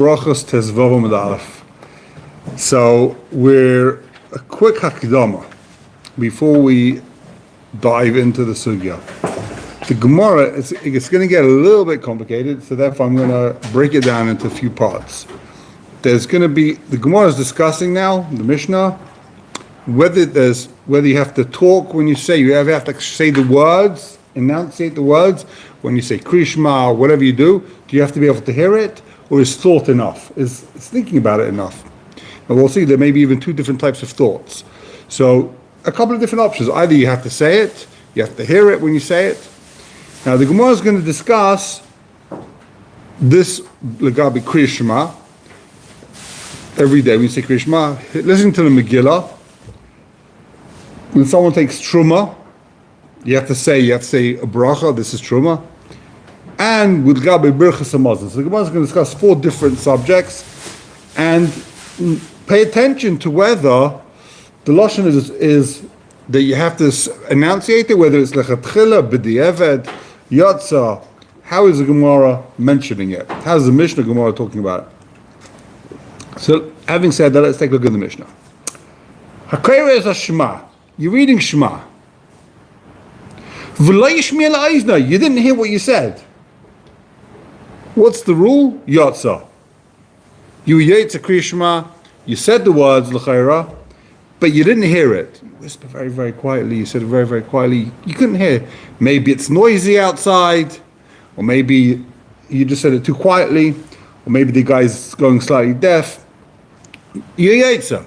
Brachos Tezvav Amud Aleph. So we're a quick hakdama before we dive into the sugya. The gemorah, it's going to get a little bit complicated, so therefore I'm going to break it down into a few parts. There's going to be, the gemorah is discussing now, the Mishnah, whether you have to talk when you say, you have to say the words, enunciate the words, when you say Krishma or whatever you do you have to be able to hear it, or is thought enough? Is thinking about it enough? And we'll see there may be even two different types of thoughts. So a couple of different options. Either you have to say it, you have to hear it when you say it. Now the Gemara is going to discuss this legabi Krishma. Every day when you say Krishma, listen to the Megillah. When someone takes Truma, you have to say a bracha, this is Truma. And with Gabi Birchas Hamazon. So the Gemara is going to discuss four different subjects and pay attention to whether the Lashon is that you have to enunciate it, whether it's lechatchila, b'di'eved, yatsa. How is the Gemara mentioning it? How is the Mishnah Gemara talking about it? So, having said that, let's take a look at the Mishnah. Hakayra is a Shema. You're reading Shema. You didn't hear what you said. What's the rule? Yatsa. You yatsa Krishma. You said the words l'chayra, but you didn't hear it. You whisper very, very quietly. You said it very, very quietly. You couldn't hear. Maybe it's noisy outside, or maybe you just said it too quietly, or maybe the guy's going slightly deaf. You yatsa.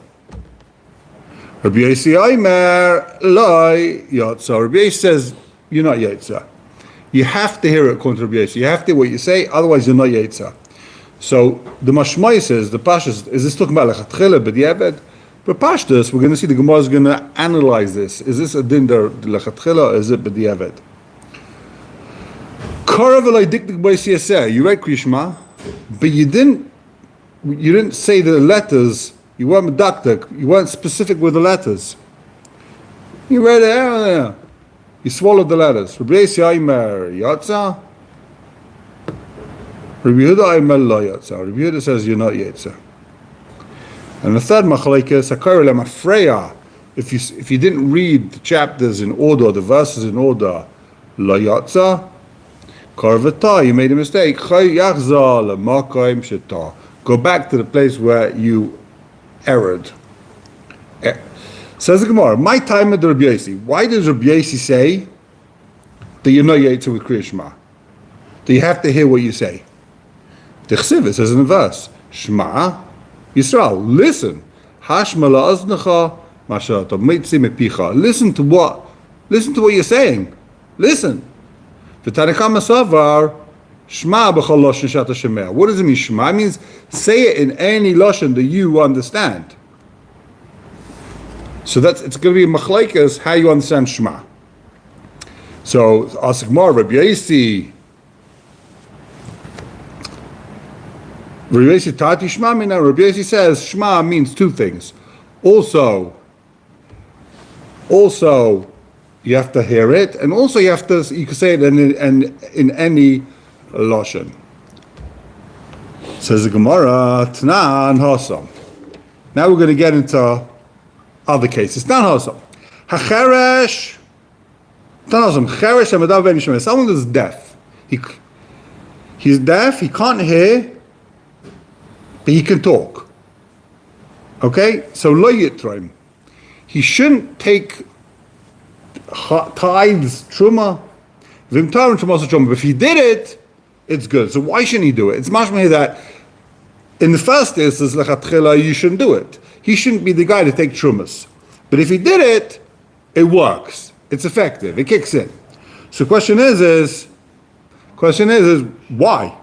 Rabbi Yossi Aimer Loi Yatsa. Rabbi Yossi says you're not yatsa. You have to hear it according to Rabbi Yossi. You have to hear what you say, otherwise you're not yatsa. So the Mashmai says, the Pashas, is this talking about lechatchila b'di'eved? But Pashtas, we're going to see the Gemara is going to analyze this. Is this a din der lechatchila or is it b'di'eved? You read Krishma, but you didn't say the letters. You weren't medakdek. You weren't specific with the letters. You read it. You swallowed the letters. Rabbi Yossi Aimer Yatsa. Rabbi Yehuda Aimer Lo Yatsa. Rabbi Yehuda says you're not Yatsa. And the third machlekes Hakayra Lemafreya. If you didn't read the chapters in order, the verses in order, Lo Yatsa. Karvata, you made a mistake. Yachza Lemakoim Sheta. Go back to the place where you erred. Says the Gemara, my time at the Rabbi Yossi. Why does Rabbi Yossi say that you're not Yetzer with Kriya Shema? That you have to hear what you say. The Chsiv says in the verse, Shema Yisrael, listen. Hashma la'aznecha mashata mitzi mepicha. Listen to what you're saying. Listen. V'tarikam asavar Shema b'chol loshen shata shemeh. What does it mean? Shema it means say it in any loshen that you understand. So it's going to be a machlekes how you understand Shema. So ask Gemara, Rabbi Yossi Tati Shema mina. Rabbi Yossi says Shema means two things. Also you have to hear it, and also you can say it in any loshen. Says the Gemara, Tnan Hasam. Now we're going to get into other cases. Tnan Hasam. Hacheresh. Tnan Hasam. Cheresh amadav ben yishmeh. Someone is deaf. He's deaf. He can't hear, but he can talk. Okay, so lo yitraim. He shouldn't take tithes truma. V'imtarim truma truma. But if he did it, it's good. So why shouldn't he do it? It's mashmei that in the first instance, lechatchila, you shouldn't do it. He shouldn't be the guy to take trumas. But if he did it, it works. It's effective. It kicks in. So the question is why?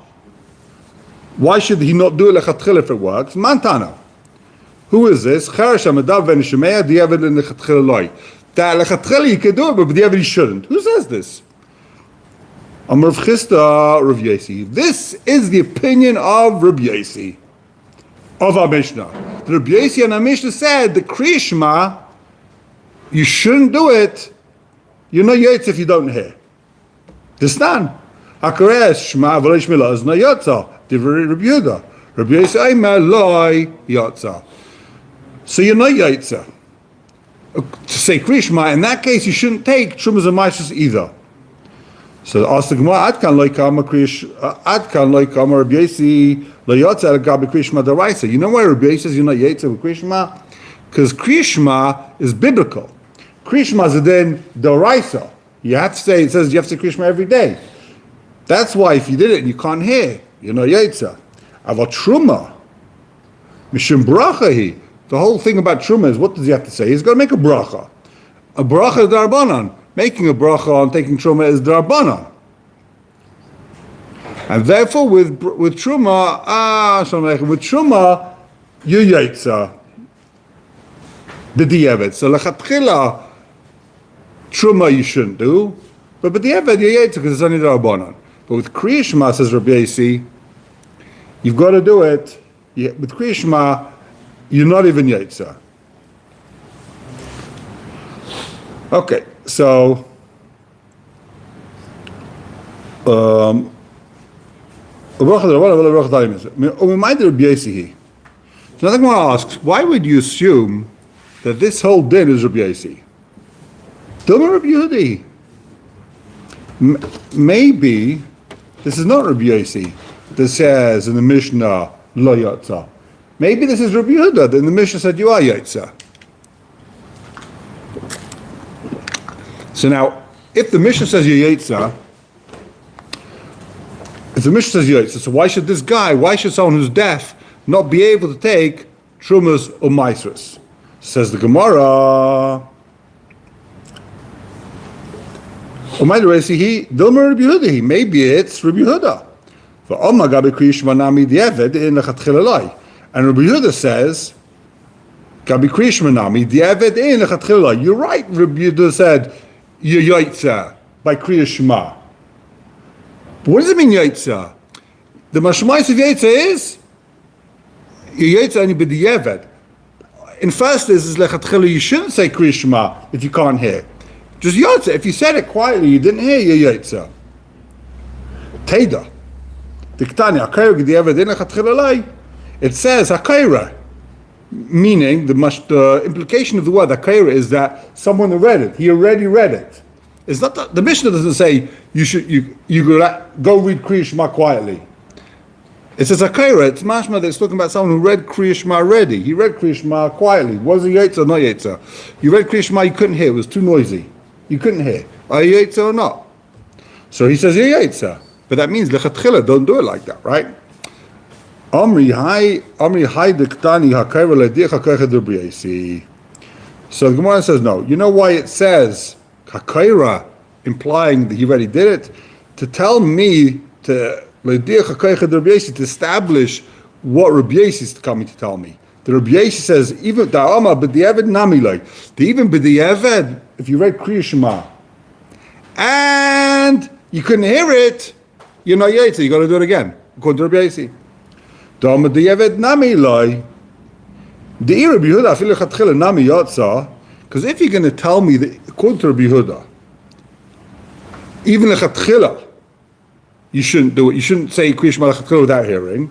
Why should he not do it lechatchila if it works? Mantana. Who is this? Cheresh amadav ben yishmeh di'eved lechatchila loy. That lechatchila you can do it, but di'eved you shouldn't. Who says this? Amar Chisda Rav Yossi. This is the opinion of Rav Yossi of our Mishnah. The Rav Yossi and our Mishnah said the Kriya Shema, you shouldn't do it. You're not yotz if you don't hear. This nan. Hakares Shema v'lo yishmila is not yotza. Divrei Rabbi Yehuda. Rabbi Yossi Aimer loy yotza. So you're not yotza. To say Krishma, in that case, you shouldn't take Trumas and Maishas either. So ask the Gemara, Adkan loy kama Rabbi Yossi lo yotza gabi Krishma daraisa. You know why Rabbi Yossi says you're not yotza with Krishma? Because Krishma is biblical. Krishma is then daraisa. You have to say, it says you have to say Krishma every day. That's why if you did it and you can't hear, you're not yotza. Aval Truma, Mishum bracha. The whole thing about Truma is, what does he have to say? He's got to make a bracha. A bracha is darbanan. Making a bracha on taking Truma is darbanan. And therefore, with Truma, you yotza. B'di'evet. So lechatchila, Truma you shouldn't do, but b'di'evet you yotza because it's only darbanan. But with Kriya Shema, says Rabbi Yossi, you've got to do it. With Kriya Shema, you're not even yotza. Okay, so so now the Gemara asks, why would you assume that this whole din is Rabbi Yossi? Dilma Rabbi Yehudi. Maybe this is not Rabbi Yossi that says in the Mishnah lo yotza. Maybe this is Rabbi Yehuda that in the Mishnah said you are yotza. So now, if the Mishnah says you're yotza, so why should someone who's deaf not be able to take Trumas or Maisros? Says the Gemara. Maybe it's Rabbi Yehuda. And Rabbi Yehuda says, you're right, Rabbi Yehuda said, you're yotza by Kriya Shema. But what does it mean yotza? The mashmais of yotza is, you're yotza only b'di'evet. In first is lechatchila, you shouldn't say Kriya Shema if you can't hear. Just yotza. If you said it quietly, you didn't hear, you're yotza. Teda. Diktani, hakayra b'di'evet in lechatchila lay. It says hakayra, meaning the implication of the word hakayra is that someone read it. He already read it. It's not the Mishnah doesn't say you go read Kriya Shema quietly. It says hakayra. It's mashma that's talking about someone who read Kriya Shema already. He read Kriya Shema quietly. Was he yotza or not yotza? You read Kriya Shema, you couldn't hear. It was too noisy. You couldn't hear. Are you yotza or not? So he says you're yotza. But that means lechatchila, don't do it like that, right? Amri hai diktani hakayra lediach hakayra Rabbi Yossi. So the Gemara says no. You know why it says hakayra, implying that he already did it? To tell me to lediach hakayra Rabbi Yossi, to establish what Rabbi Yossi is coming to tell me. The Rabbi Yossi says even da'ama b'di'eved namilay. Even b'di'eved, if you read Kriya Shema and you couldn't hear it, you're not yotza. You got to do it again according to Rabbi Yossi. Because if you're going to tell me that according to Rabbi Yehuda, even lechatchila, you shouldn't do it. You shouldn't say Kriya Shema lechatchila without hearing.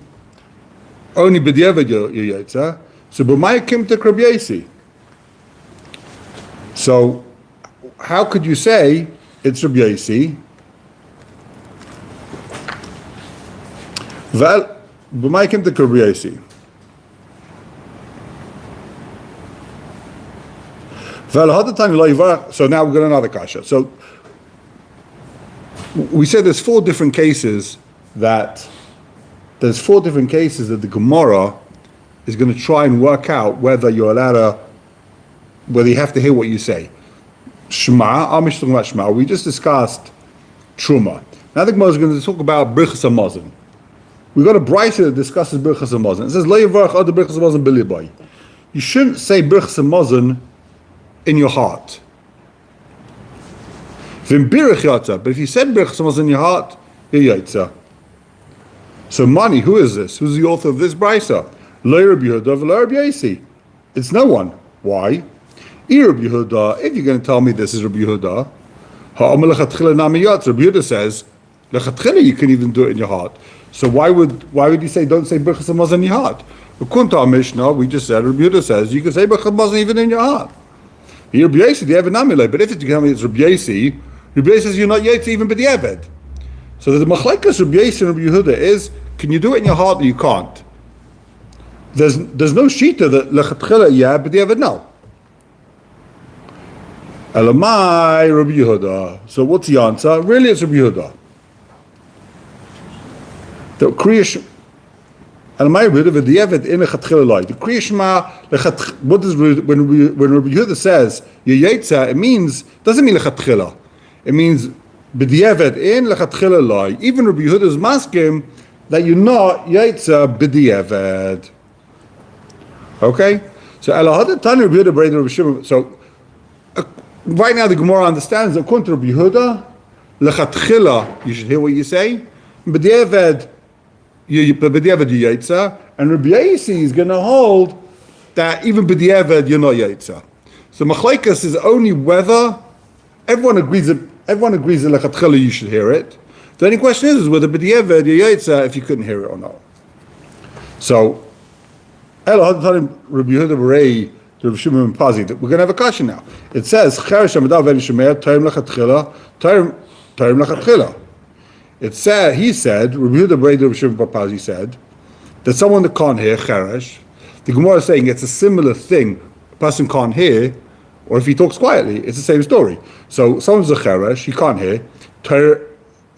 Only b'di'eved you're yotza. So b'may kim to Rabbi Yossi. So how could you say it's Rabbi Yossi? Well, b'may kim to Rabbi Yossi. So now we've got another kasha. So we said there's four different cases that the gemorah is going to try and work out whether you're allowed to, whether you have to hear what you say. Shema, Amish talking about Shema. We just discussed Truma. Now the gemorah is going to talk about Birchas HaMazon. We've got a brayta that discusses Birchas HaMazon. It says, Lo yivarach ad Birchas HaMazon b'libay. You shouldn't say Birchas HaMazon in your heart. But if you said Birchas HaMazon in your heart, you're yotza. So Mani, who is this? Who's the author of this brayta? Lo Rabbi Yehuda v'lo Rabbi Yossi. It's no one. Why? Rabbi Yehuda, if you're going to tell me this is Rabbi Yehuda, Rabbi Yehuda says, lechatchila you can even do it in your heart. So why would you say don't say Birchas Hamazon in your heart? According to our Mishnah, we just said, Rabbi Yehuda says you can say Birchas Hamazon even in your heart. You're Rabbi Yossi, you have an amulek, but if it's Rabbi Yossi says you're not Yotze even b'diavad. So the machlekes Rabbi Yossi and Rabbi Yehuda is, can you do it in your heart or you can't? There's no shita that lechatchila yeah, b'diavad no. Elamai Rabbi Yehuda. So what's the answer? Really, it's Rabbi Yehuda. The creation. Elamai Rabbi Yehuda v'diavad in lechatchila loy. The creation what does when Rabbi Yehuda says yetza, it means doesn't mean lechatchila. It means b'diavad in lechatchila loy. Even Rabbi Yehuda's maskim that you're not yetza b'diavad. Okay, so Elahad Tani Rabbi Yehuda Brei Rabbi Shimon. So right now the gemorah understands that according to Rabbi Yehuda, lechatchila you should hear what you say. B'diavad you yetza, and Rabbi Yossi is going to hold that even b'diavad you're not yetza. So machlekes is only whether everyone agrees that lechatchila you should hear it. The only question is whether b'diavad you're yetza if you couldn't hear it or not. So. Rabbi Yehuda Berei to Rabbi Shimon Pazi. We're going to have a question now. It says, it said, he said, Rabbi Yehuda Berei to Rabbi Shimon Pazi said, that someone that can't hear, cheresh, the gemorah is saying it's a similar thing. A person can't hear, or if he talks quietly, it's the same story. So someone's a cheresh, he can't hear,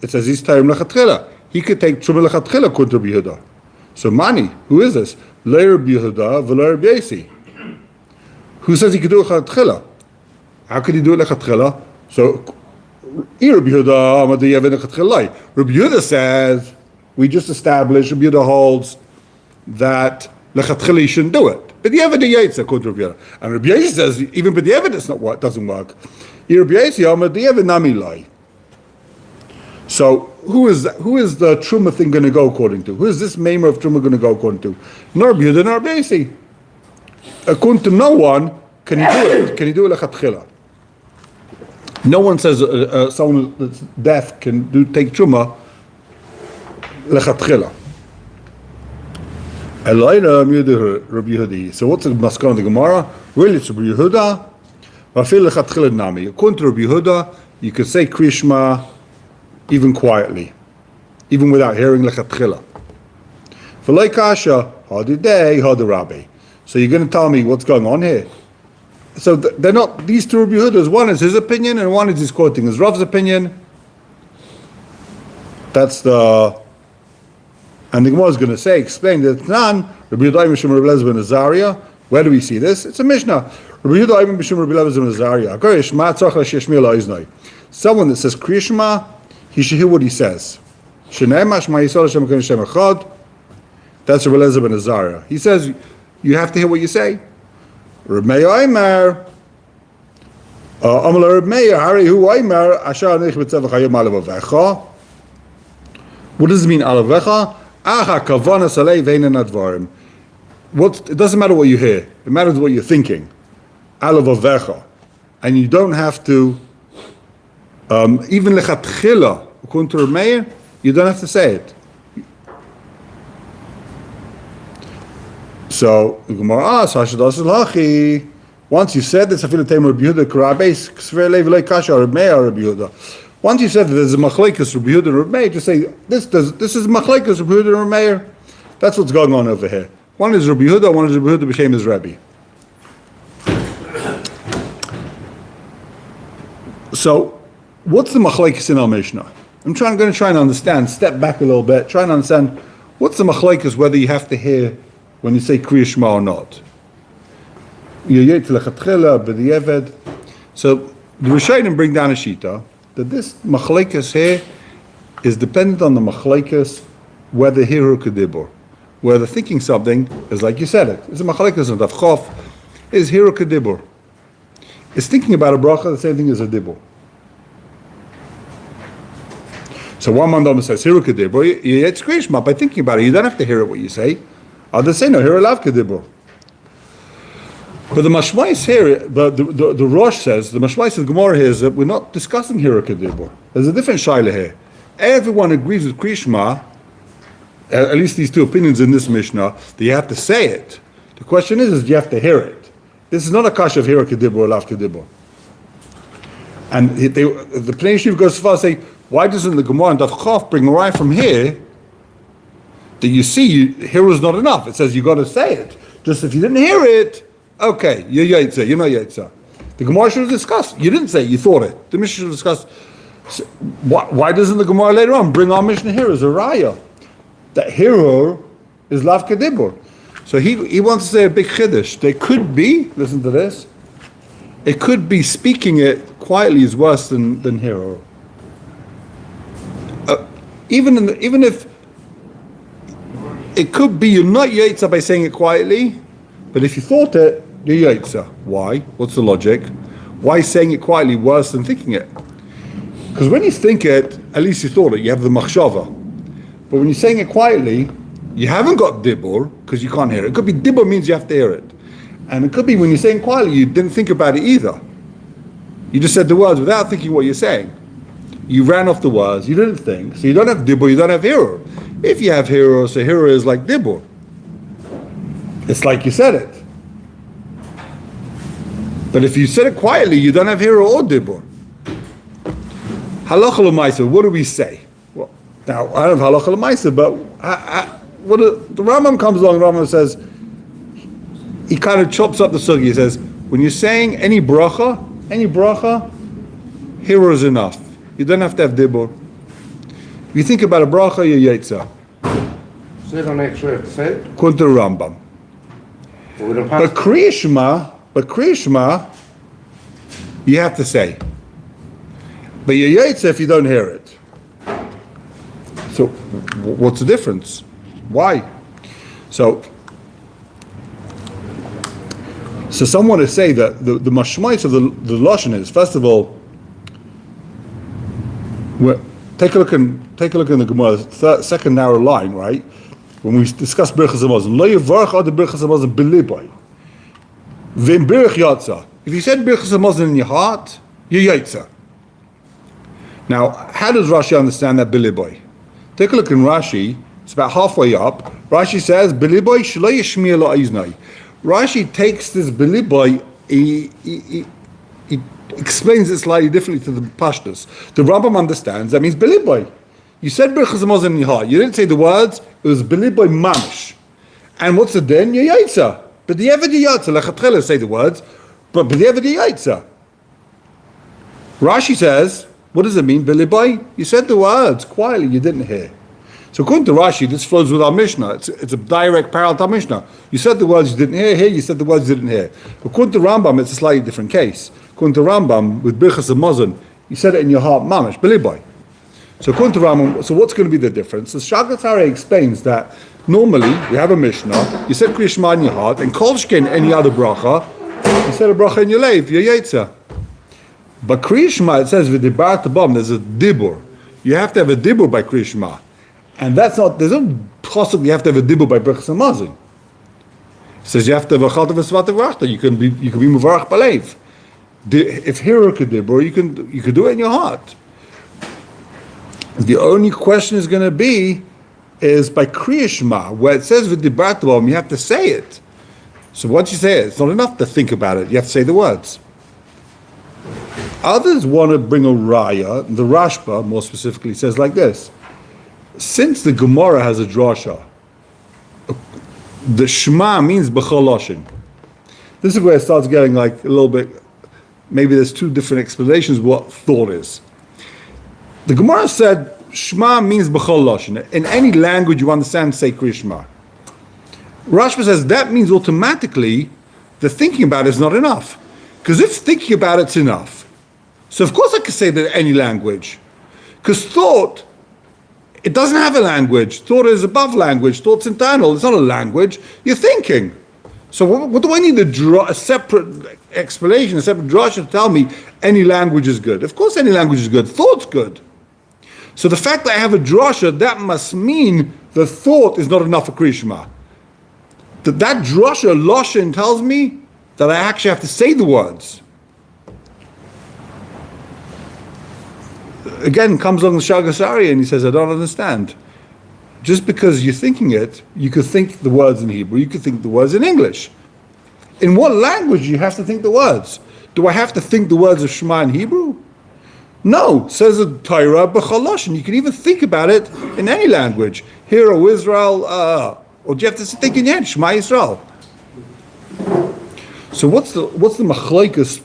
it says he's tarim lechatchila. He could take truma lechatchila according to Rabbi Yehuda. So Mani, who is this? Leir Rabbi Yehuda v'leir Rabbi Yossi. Who says he could do it lechatchila? How could he do it lechatchila? So Rabbi Yehuda Rabbi Yehuda says we just established. Rabbi Yehuda holds that lechatchila you shouldn't do it. But the evidence yates according to Rabbi Yehuda, and Rabbi Yossi says even but the evidence doesn't work. Rabbi Yossi Amud Yomi nami lai. So who is the truma thing going to go according to? Who is this maimer of truma going to go according to? Nor Rabbi Yehuda nor Rabbi Yossi. According to no one, can he do it? Can he do it lechatchila? No one says someone that's deaf can take truma lechatchila. Rabbi Yehuda. So what's the maskana of the gemorah? Really, it's Rabbi Yehuda. Lechatchila nami. According to Rabbi Yehuda, you could say krishma even quietly, even without hearing lechatchila. V'lei kasha hadidei hadarabbi. So you're going to tell me what's going on here? So they're not these two Rabbi Yehudas. One is his opinion, and one is he's quoting his Rav's opinion. And the Gemara is going to explain that Nan Rabbi Yehuda Mishum Rabbi Elazar ben Azariah. Where do we see this? It's a Mishnah. Rabbi Yehuda Mishum Rabbi Elazar ben Azariah. Someone that says Kriyishma, he should hear what he says. That's Rabbi Elazar ben Azariah. He says you have to hear what you say. Reb Meir Omer, Amal Reb Meir, Hari Hu Omer, Asher Anich B'Tzevach Hayom Alavecha. What does it mean, Alavecha? Acha Kavana Salei Veinen Advarim. It doesn't matter what you hear; it matters what you're thinking. Alavecha, and you don't have to even lechatchila. According to Reb Meir, you don't have to say it. So the Gemara asks, once you said this, once you said that there's a machlekes Rabbi Yehuda and Rabbi Meir, just say this is machlekes Rabbi Yehuda and Rabbi Meir. That's what's going on over here. One is Rabbi Yehuda, one is Rabbi Yehuda b'shem his Rabbi. So what's the machlekes in our Mishnah? I'm going to try and understand. Step back a little bit. Try and understand what's the machlekes, whether you have to hear when you say Kriya Shema or not. So the Rishonim bring down a shita that this machlekes here is dependent on the machlekes whether hiru kedibur, whether thinking something is like you said it. It's a machlekes of chof is hiru kedibur. Is thinking about a bracha the same thing as a dibur. So one mandam says hiru kedibur, it's Kriya Shema by thinking about it. You don't have to hear it what you say. Others say no, here alav kedibur. But the mashmais here, the Rosh says, the mashmais of the gemorah here is that we're not discussing here kedibur. There's a different shaila here. Everyone agrees with Kriya Shema at least these two opinions in this Mishnah, that you have to say it. The question is do you have to hear it? This is not a kasha of hira kedibur or lav kedibur. And the Pnei Yeshiva goes so far as to say, why doesn't the Gemara and Daf Chof bring right from here that you see hira is not enough? It says you got to say it. Just if you didn't hear it, okay, you're yaitza, you're not yaitza. The Gemara should have discussed. You didn't say it, you thought it. The Mishnah should have discussed. So why doesn't the Gemara later on bring our Mishnah here as a raya? That hira is lav kedibur. So he wants to say a big chiddush. They could be, listen to this, it could be speaking it quietly is worse than hero. Even if it could be you're not yaitza by saying it quietly, but if you thought it, you're yaitza. Why? What's the logic? Why is saying it quietly worse than thinking it? Because when you think it, at least you thought it, you have the machshava. But when you're saying it quietly, you haven't got dibur, because you can't hear it. It could be dibur means you have to hear it. And it could be when you're saying quietly, you didn't think about it either. You just said the words without thinking what you're saying. You ran off the words, you didn't think. So you don't have dibur, you don't have hero. If you have hero, so hero is like dibur. It's like you said it. But if you said it quietly, you don't have hero or dibur. Halacha l'maisa, what do we say? Well, now, I don't have halacha l'maisa, but the Rambam comes along, the Rambam says, he kind of chops up the sugi. He says, when you're saying any bracha, hero is enough. You don't have to have dibur. If you think about a bracha, you're yaitza. So you don't actually have to say it? According to the Rambam. But Kriya Shema, you have to say. But you're yaitza if you don't hear it. So, what's the difference? Why? So someone to say that the mashmais of the lashon is, first of all, take a look in the Gemara, second narrow line, right? When we discuss birchas hamazon, lo yivarach ad birchas hamazon b'libay, v'im birch yatza. If you said birchas hamazon in your heart, you're yaitza. Now, how does Rashi understand that b'libay? Take a look in Rashi. It's about halfway up. Rashi says, "B'libay shelo yishmiya lo aiznai." Rashi takes this b'libay, he explains it slightly differently to the Pashtus. The Rambam understands that means b'libay. You said birchas hamazon in your heart. You didn't say the words. It was b'libay mamish. And what's the din? You're yaitza. But the ever yaitza lechatchila say the words, but the ever yaitza. Rashi says, what does it mean? B'libay. You said the words quietly. You didn't hear. So according to Rashi, this flows with our Mishnah. It's a direct parallel to our Mishnah. You said the words you didn't hear. Here, you said the words you didn't hear. According to Rambam, it's a slightly different case. According to Rambam, with birchas hamazon, you said it in your heart, mamish, b'libay. So according to Rambam, so what's going to be the difference? So Shagatari explains that normally we have a Mishnah. You said Kriya Shema in your heart, and kol shkein any other bracha. You said a bracha in your leif, you're yaitza. But Kriya Shema, it says with the bar tabam, there's a dibur. You have to have a dibur by Kriya Shema. And that's not, there's no possible you have to have a dibur by birchas hamazon. It says you have to have a chalta v'svat v'rachta. You can be muvarach b'leiv. If hero could dibur, you could do it in your heart. The only question is going to be is by Kriya Shema, where it says v'dibarta b'am, you have to say it. So once you say it, it's not enough to think about it. You have to say the words. Others want to bring a raya. The Rashba, more specifically, says like this. Since the gemorah has a drasha, the Shema means b'chol lashon. This is where it starts getting like a little bit, maybe there's two different explanations what thought is. The Gemara said Shema means b'chol lashon. In any language you understand, say Kriya Shema. Rashba says that means automatically the thinking about it is not enough. Because if thinking about it's enough, so of course I can say that in any language. Because thought, it doesn't have a language. Thought is above language. Thought's internal. It's not a language. You're thinking. So what do I need a separate explanation, a separate drasha to tell me any language is good? Of course any language is good. Thought's good. So the fact that I have a drasha, that must mean the thought is not enough for Kriya Shema. That drasha, lashon, tells me that I actually have to say the words. Again, comes along the Shagasari and he says, I don't understand. just because you're thinking it, you could think the words in Hebrew, you could think the words in English. In what language do you have to think the words? Do I have to think the words of Shema in Hebrew? No, says the Torah b'chalosh, and you can even think about it in any language. Hear, O Israel, or do you have to think in your head, Shema Yisrael? So what's the machlekes,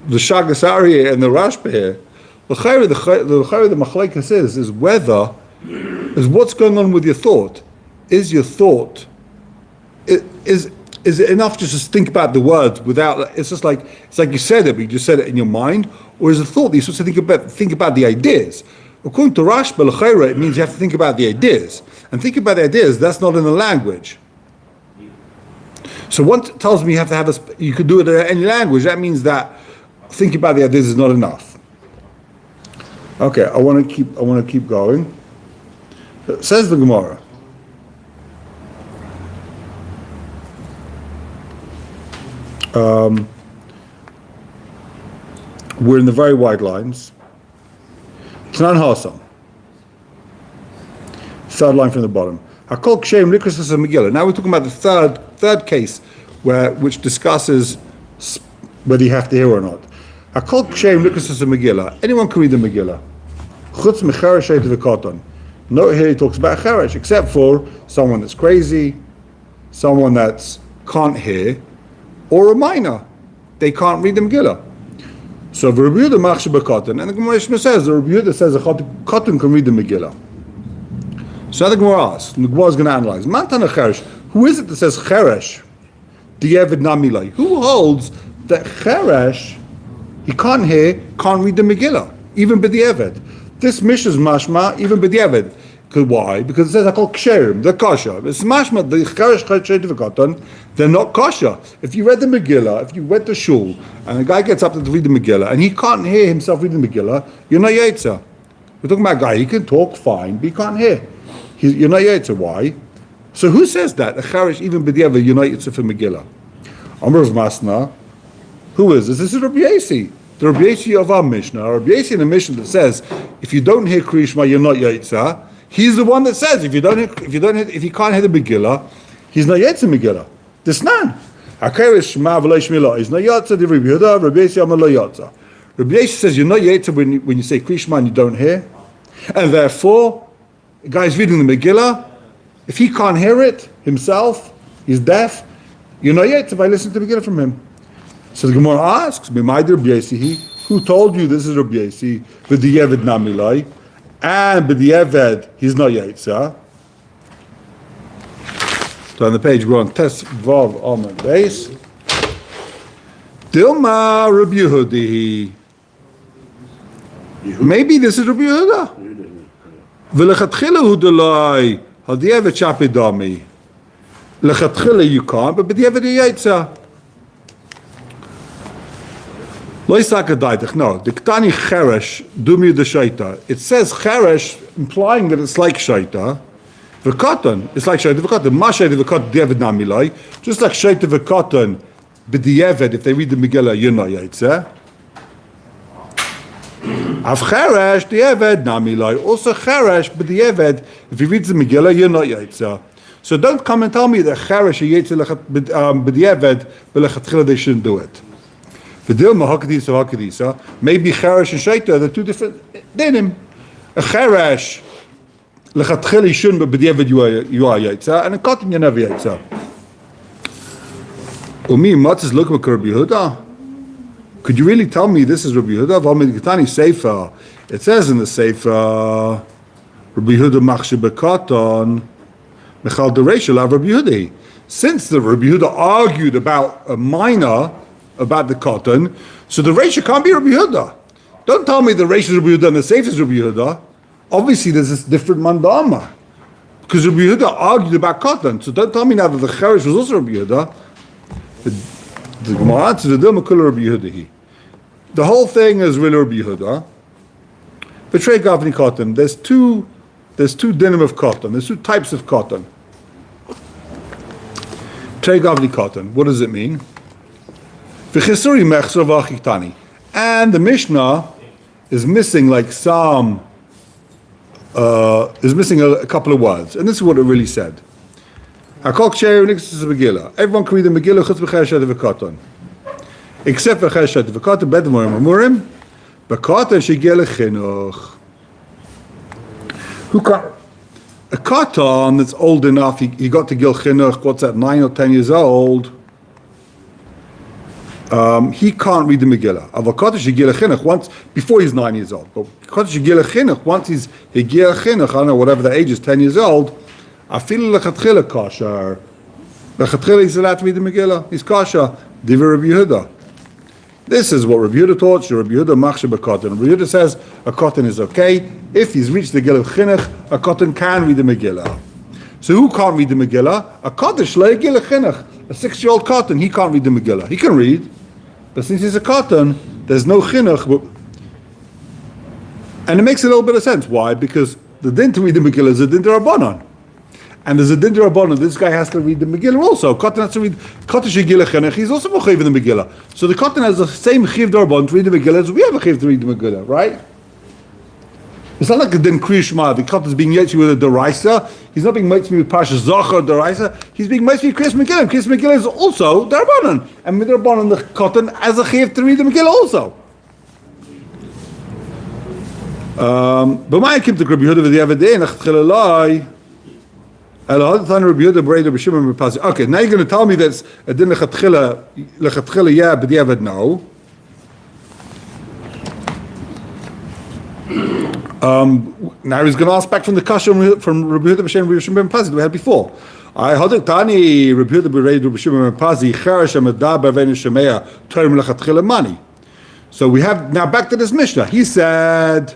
the Shagas Aryeh and the Rashba here? The machlekes is whether, is what's going on with your thought. Is your thought, is it enough just to think about the words without, it's like you said it, but you just said it in your mind, or is it thought that you're supposed to think about the ideas? According to Rashba, l'chayra, it means you have to think about the ideas. And think about the ideas, that's not in the language. So one tells me you have to have you could do it in any language, that means that thinking about the ideas is not enough. Okay, I want to keep going. It says the Gemara. We're in the very wide lines. Tanan Hasam. Third line from the bottom. Hakol Kshem Likras Megillah. Now we're talking about the third case which discusses whether you have to hear or not. Hakol Kshem Likras Megillah. Anyone can read the Megillah. Chutz Mecheresh V'Katan. Note here he talks about Cheresh, except for someone that's crazy, someone that can't hear, or a minor. They can't read the Megillah. So the Rebbe Yehuda machshir b'katan, and the Gemara says the Rebbe Yehuda says a katan can read the Megillah. So now the Gemara asks, and the Gemara is going to analyze. Mantana cheresh. Who is it that says cheresh? Di'evid namilai. Who holds that cheresh, he can't hear, can't read the Megillah, even b'di'evid? This mishnah's mashma, even b'di'evid. Why? Because it says I call ksherim, they're kosher. It's mashma, the cheresh v'katan, they're not kosher. If you read the Megillah, if you went to shul, and a guy gets up to read the Megillah, and he can't hear himself read the Megillah, you're not yetzer. We're talking about a guy, he can talk fine, but he can't hear. You're not yetzer. Why? So who says that? A cheresh, even b'di'evid, you're not yetzer for Megillah. Amr of Masna, who is this? This is Rabbi Yasi. The Rabbi Yasi of our Mishnah. Rabbi Yasi in the Mishnah that says, if you don't hear Krishma, you're not yetzer. He's the one that says if you can't hear the Megillah, he's not yetzer Megillah. This man, Hakeres Shema v'lo Shmila, he's not yetzer. The Rabbi Yehuda, Rabbi Yasi Amar lo yetzer. Rabbi Yasi says you're not yetzer when you say Krishma and you don't hear, and therefore, the guy's reading the Megillah. If he can't hear it himself, he's deaf. You're not yetzer by listening to the Megillah from him. So the Gemara asks, "B'maydi Rabbi Yasi, who told you this is Rabbi Yasi? V'di'evid namilai." And b'di'eved, he's not yetzer. So on the page we're on Tes Vav Amud Beis. Dilma Rabbi Yehudi. Maybe this is Rabbi Yehuda. V'lechatchila hu delai hadi'eved shapidami. Lechatchila you can't, but b'di'eved yetzer. No, the Ktani Cheresh Dumi the Shaita. It says Cheresh, implying that it's like Shaita. V'Katan, it's like Shaita V'Katan. Ma Shaita V'Katan Di'evid Namilai. Just like Shaita V'Katan B'Di'evid, if they read the Megillah, you're not Yetzer. Av Cheresh Di'evid Namilai. Also Cheresh B'Di'evid, if he reads the Megillah, you're not Yetzer. So don't come and tell me that Cheresh Yetzer B'Di'evid V'Lechatchila they shouldn't do it. Maybe Cheresh and Shaita, they're two different dinim. A Cheresh, lechatchili shouldn't, but b'di'evid you are yetzer, and a katan you never yetzer. Umi matzis looking at Rabbi Yehuda. Could you really tell me this is Rabbi Yehuda? V'amid Ketani Sefer. It says in the Sefer, Rabbi Yehuda machshir b'katan mechal dereishel av Rabbi Yehuda. Since the Rabbi Yehuda argued about a minor, about the cotton, so the Reisha can't be Rabbi Yehuda. Don't tell me the Reisha is Rabbi Yehuda and the Sefer is Rabbi Yehuda. Obviously there's this different mandama. Because Rabbi Yehuda argued about cotton. So don't tell me now that the Cheresh was also Rabbi Yehuda. The Gemara answers, the whole thing is really Rabbi Yehuda. Betray Gavni cotton. There's two dinim of cotton. There's two types of cotton. Betray Gavni cotton. What does it mean? And the Mishnah is missing like some is missing a couple of words, and this is what it really said. Everyone can read the Megillah chutz b'chesed v'katan, except for chesed v'katan, bedmorim amurim, b'katan shegiel lechinuch. Who can? A katan that's old enough, he got to gil chinuch. What's that? 9 or 10 years old. He can't read the Megillah. Avakata shegil chinuch once before he's 9 years old. But kata shegil chinuch once he's hegil chinuch, I don't know, whatever the age is, 10 years old. Afilu lechatchila kasher. Lechatchila he's allowed to read the Megillah. He's kasher. Divrei Rabbi Yehuda. This is what Rabbi Yehuda taught. Rabbi Yehuda machshir b'katan. Rabbi Yehuda says a katan is okay if he's reached the gil of chinuch. A katan can read the Megillah. So who can't read the Megillah? A katan shlei gil chinuch. A 6-year-old katan, he can't read the Megillah. He can read. But since he's a katan, there's no chinuch. And it makes a little bit of sense. Why? Because the din to read the Megillah is a din d'Rabbanan. And there's a din d'Rabbanan. This guy has to read the Megillah also. Katan has to read katan shegil chinuch. He's also mechayiv in the Megillah. So the katan has the same chiv d'Rabbanan to read the Megillah as we have a chiv to read the Megillah, right? It's not like a din kriyishma. The katan is being yetzi with a deraisa. He's not being yetzi with Parshas Zachor deraisa. He's being yetzi with Kriyas Megillah. Kriyas Megillah is also d'Rabbanan. And with d'Rabbanan, the katan has a chiv to read the Megillah also. But my came to Rabbi Yehuda with the other day, and Nachatchilalai. Okay, now you're going to tell me that's a din lechatchila, yeah, but yeah, but no. Now he's going to ask back from the kasha from Rabbi Yehuda b'shem Rabbi Shimon ben Pazi that we had before. I had Tani Rabbi Yehuda b'rei Rabbi Shimon ben Pazi cherash ha'medaber v'ein shemea torim lechatchila mani. So we have now back to this Mishnah. He said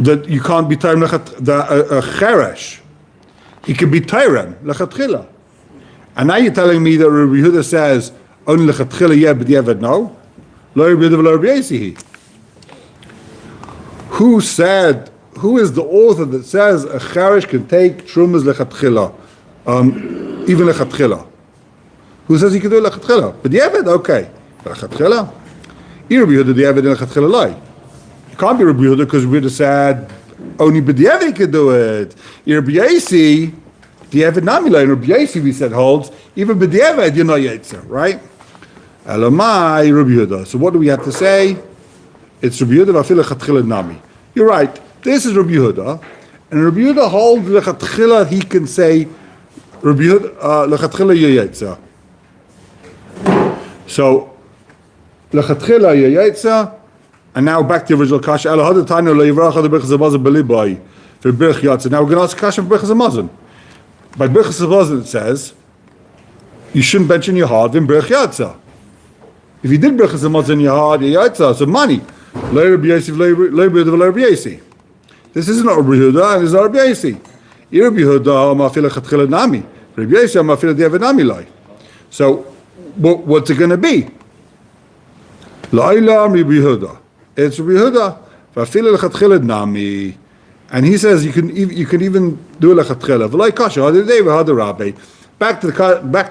that you can't be torim a cheresh. He could be torim lechatchila. And now you're telling me that Rabbi Yehuda says only lechatchila yeah, but yeah, but no. Lo Rabbi Yehuda v'lo Rabbi Yosi. Who said? Who is the author that says a charish can take trumas lechatchila, even lechatchila? Who says he can do lechatchila? But Yevid, okay, lechatchila. Rabbi Yehuda the Yevid in lechatchila lie. It can't be Rabbi Yehuda because Rabbi Yehuda said only B'diavad can do it. Rabbi Yosi, the Yevid namila, and Rabbi Yosi we said holds even B'diavad you're not yetzer, right? Elamai Rabbi Yehuda. So what do we have to say? It's Rabbi Yehuda v'afil lechatchila nami. You're right. This is Rabbi Yehuda, and Rabbi Yehuda holds lechatchila. He can say Rabbi Yehuda lechatchila yeyetza. So lechatchila yeyetza, and now back to the original kasha. Now we're going to ask kasha for berachas hamazon. By berachas hamazon it says you shouldn't mention your heart in berach yatza. If you did berachas hamazon in your heart yeyetza, so money. This is not Rabbi Yehuda, and it's not Rabbi Yosi. Rabbi Yehuda ma'afil lechatchila nami. Rabbi Yosi ma'afil diavad nami lai. So, what's it going to be? La'ila Rabbi Yehuda. It's Rabbi Yehuda ma'afil lechatchila nami, and he says you can even do lechatchila. V'lai kasha hadei v'hadei rabbi. Back to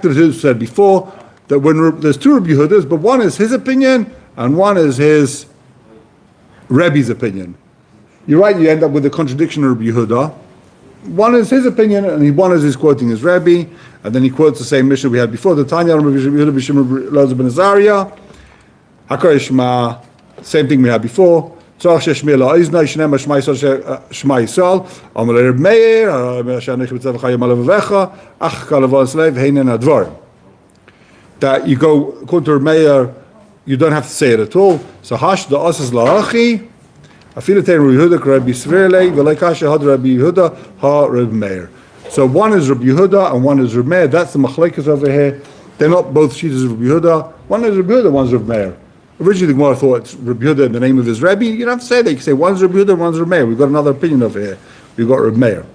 the said before that when there's two Rabbi Yehudas, but one is his opinion and one is his Rebbe's opinion. You're right, you end up with a contradiction of Rabbi Yehuda. One is his opinion, and one is he's quoting his Rebbe, and then he quotes the same mission we had before. The Tanya Rabbi Yehuda b'Shimon Elazar ben Azariah, Hakar Shema, same thing we had before. Tzarach sheshmiya la'izna yishnem Shema Yisrael, Amalei Reb Meir, Shanich b'tzav chayim alavecha, Ach kalavon slave heinen advarim. That you go according to Reb Meir, you don't have to say it at all. So hash the asas la'achi, afilatein Rabbi Yehuda Rabbi Svrelei v'leikasha had Rabbi Yehuda ha Reb Meir. So one is Rabbi Yehuda and one is Reb Meir. That's the machlekes over here. They're not both sheets of Rabbi Yehuda. One is Rabbi Yehuda, one's Reb Meir. Originally the gemorah thought it's Rabbi Yehuda in the name of his Rebbe. You don't have to say that. You can say one's Rabbi Yehuda, one's Reb Meir. We've got another opinion over here. We've got Reb Meir.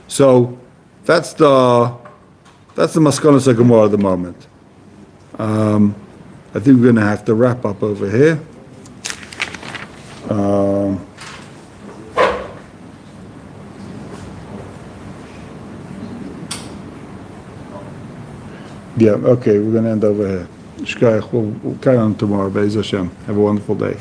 So that's the maskanos of gemorah at the moment. I think we're going to have to wrap up over here. Yeah, okay, we're going to end over here. Shkayach, we'll carry on tomorrow. Be'ez Hashem. Have a wonderful day.